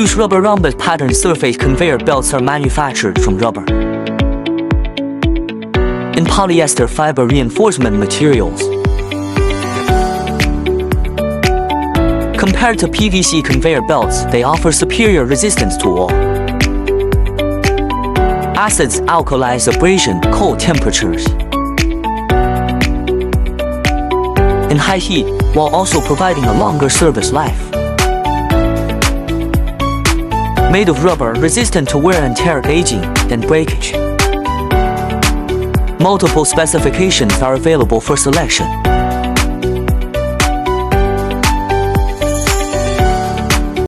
Use rubber rhombus pattern surface conveyor belts are manufactured from rubber and polyester fiber reinforcement materials. Compared to PVC conveyor belts, they offer superior resistance to oil, acids, alkalis, abrasion, cold temperatures, and high heat, while also providing a longer service life. Made of rubber, resistant to wear and tear, aging, and breakage. Multiple specifications are available for selection.